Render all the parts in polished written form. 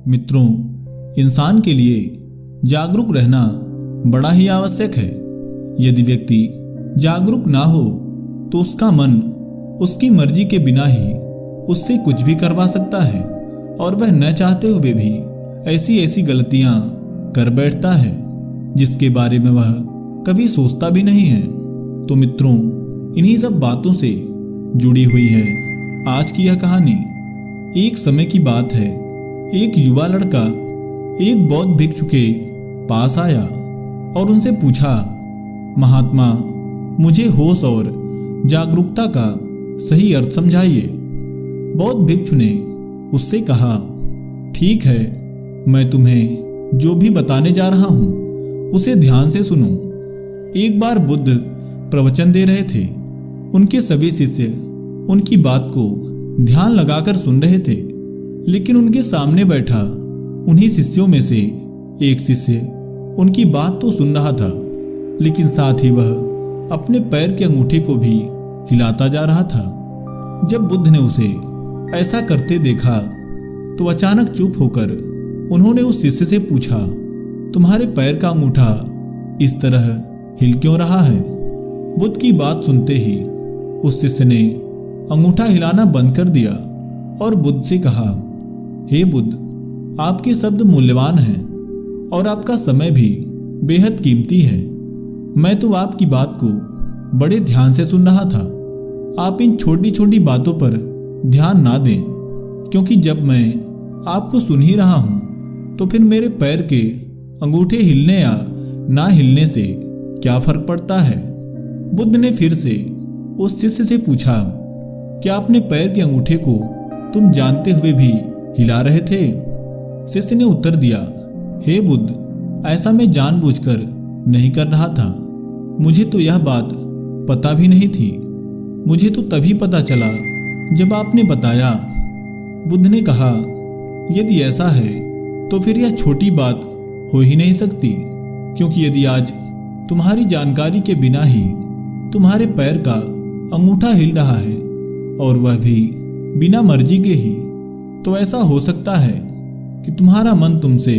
मित्रों, इंसान के लिए जागरूक रहना बड़ा ही आवश्यक है। यदि व्यक्ति जागरूक ना हो तो उसका मन उसकी मर्जी के बिना ही उससे कुछ भी करवा सकता है और वह न चाहते हुए भी ऐसी ऐसी गलतियां कर बैठता है जिसके बारे में वह कभी सोचता भी नहीं है। तो मित्रों, इन्हीं सब बातों से जुड़ी हुई है आज की यह कहानी। एक समय की बात है, एक युवा लड़का एक बौद्ध भिक्षु के पास आया और उनसे पूछा, महात्मा, मुझे होश और जागरूकता का सही अर्थ समझाइए। बौद्ध भिक्षु ने उससे कहा, ठीक है, मैं तुम्हें जो भी बताने जा रहा हूं उसे ध्यान से सुनो। एक बार बुद्ध प्रवचन दे रहे थे। उनके सभी शिष्य उनकी बात को ध्यान लगाकर सुन रहे थे, लेकिन उनके सामने बैठा उन्हीं शिष्यों में से एक शिष्य उनकी बात तो सुन रहा था, लेकिन साथ ही वह अपने पैर के अंगूठे को भी हिलाता जा रहा था। जब बुद्ध ने उसे ऐसा करते देखा तो अचानक चुप होकर उन्होंने उस शिष्य से पूछा, तुम्हारे पैर का अंगूठा इस तरह हिल क्यों रहा है? बुद्ध की बात सुनते ही उस शिष्य ने अंगूठा हिलाना बंद कर दिया और बुद्ध से कहा, हे बुद्ध, आपके शब्द मूल्यवान हैं और आपका समय भी बेहद कीमती है। मैं तो आपकी बात को बड़े ध्यान से सुन रहा था। आप इन छोटी छोटी बातों पर ध्यान ना दें, क्योंकि जब मैं आपको सुन ही रहा हूं तो फिर मेरे पैर के अंगूठे हिलने या ना हिलने से क्या फर्क पड़ता है? बुद्ध ने फिर से उस शिष्य से पूछा, क्या अपने पैर के अंगूठे को तुम जानते हुए भी हिला रहे थे? शिष्य ने उत्तर दिया, हे बुद्ध, ऐसा मैं जानबूझकर नहीं कर रहा था। मुझे तो यह बात पता भी नहीं थी। मुझे तो तभी पता चला जब आपने बताया। बुद्ध ने कहा, यदि ऐसा है तो फिर यह छोटी बात हो ही नहीं सकती, क्योंकि यदि आज तुम्हारी जानकारी के बिना ही तुम्हारे पैर का अंगूठा हिल रहा है और वह भी बिना मर्जी के ही, तो ऐसा हो सकता है कि तुम्हारा मन तुमसे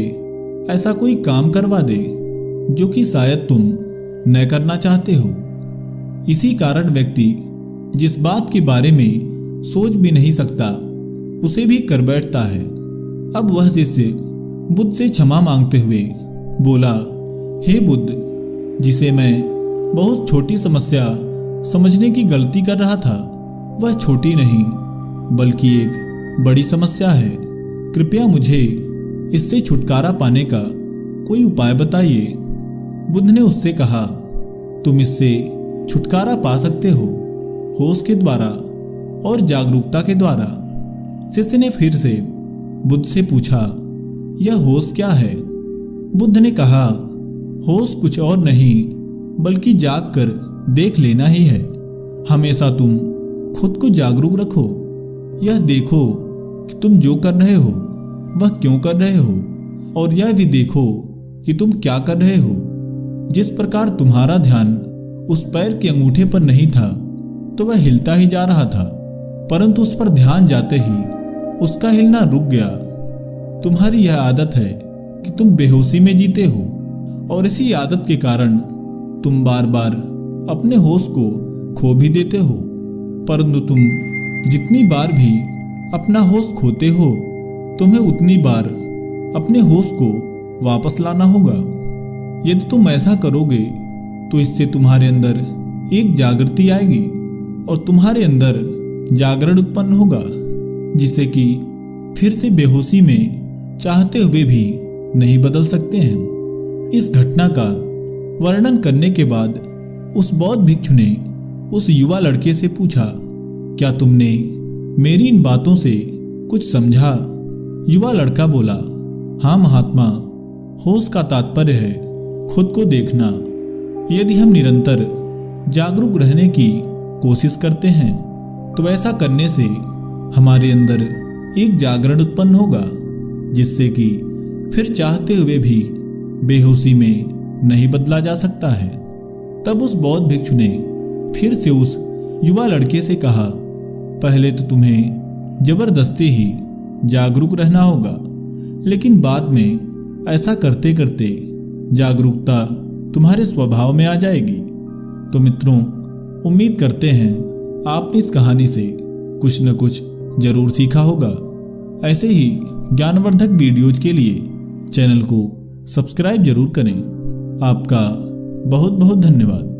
ऐसा कोई काम करवा दे जो कि शायद तुम न करना चाहते हो। इसी कारण व्यक्ति जिस बात के बारे में सोच भी नहीं सकता उसे भी कर बैठता है। अब वह शिष्य बुद्ध से क्षमा मांगते हुए बोला, हे बुद्ध, जिसे मैं बहुत छोटी समस्या समझने की गलती कर रहा था, वह छोटी नहीं बल्कि एक बड़ी समस्या है। कृपया मुझे इससे छुटकारा पाने का कोई उपाय बताइए। बुद्ध ने उससे कहा, तुम इससे छुटकारा पा सकते हो होश के द्वारा और जागरूकता के द्वारा। शिष्य ने फिर से बुद्ध से पूछा, यह होश क्या है? बुद्ध ने कहा, होश कुछ और नहीं बल्कि जाग कर देख लेना ही है। हमेशा तुम खुद को जागरूक रखो। यह देखो कि तुम जो कर रहे हो वह क्यों कर रहे हो, और यह भी देखो कि तुम क्या कर रहे हो। जिस प्रकार तुम्हारा ध्यान उस पैर के अंगूठे पर नहीं था तो वह हिलता ही जा रहा था, परंतु उस पर ध्यान जाते ही उसका हिलना रुक गया। तुम्हारी यह आदत है कि तुम बेहोशी में जीते हो, और इसी आदत के कारण तुम बार बार अपने होश को खो भी देते हो। परंतु तुम जितनी बार भी अपना होश खोते हो, तुम्हें उतनी बार अपने होश को वापस लाना होगा। यदि तुम ऐसा करोगे तो इससे तुम्हारे अंदर एक जागृति आएगी और तुम्हारे अंदर जागरण उत्पन्न होगा, जिसे कि फिर से बेहोशी में चाहते हुए भी नहीं बदल सकते हैं। इस घटना का वर्णन करने के बाद उस बौद्ध भिक्षु ने उस युवा लड़के से पूछा, क्या तुमने मेरी इन बातों से कुछ समझा? युवा लड़का बोला, हाँ महात्मा, होश का तात्पर्य है खुद को देखना। यदि हम निरंतर जागरूक रहने की कोशिश करते हैं तो ऐसा करने से हमारे अंदर एक जागरण उत्पन्न होगा, जिससे कि फिर चाहते हुए भी बेहोशी में नहीं बदला जा सकता है। तब उस बौद्ध भिक्षु ने फिर से उस युवा लड़के से कहा, पहले तो तुम्हें जबरदस्ती ही जागरूक रहना होगा, लेकिन बाद में ऐसा करते करते जागरूकता तुम्हारे स्वभाव में आ जाएगी। तो मित्रों, उम्मीद करते हैं आपने इस कहानी से कुछ न कुछ जरूर सीखा होगा। ऐसे ही ज्ञानवर्धक वीडियोज के लिए चैनल को सब्सक्राइब जरूर करें। आपका बहुत बहुत धन्यवाद।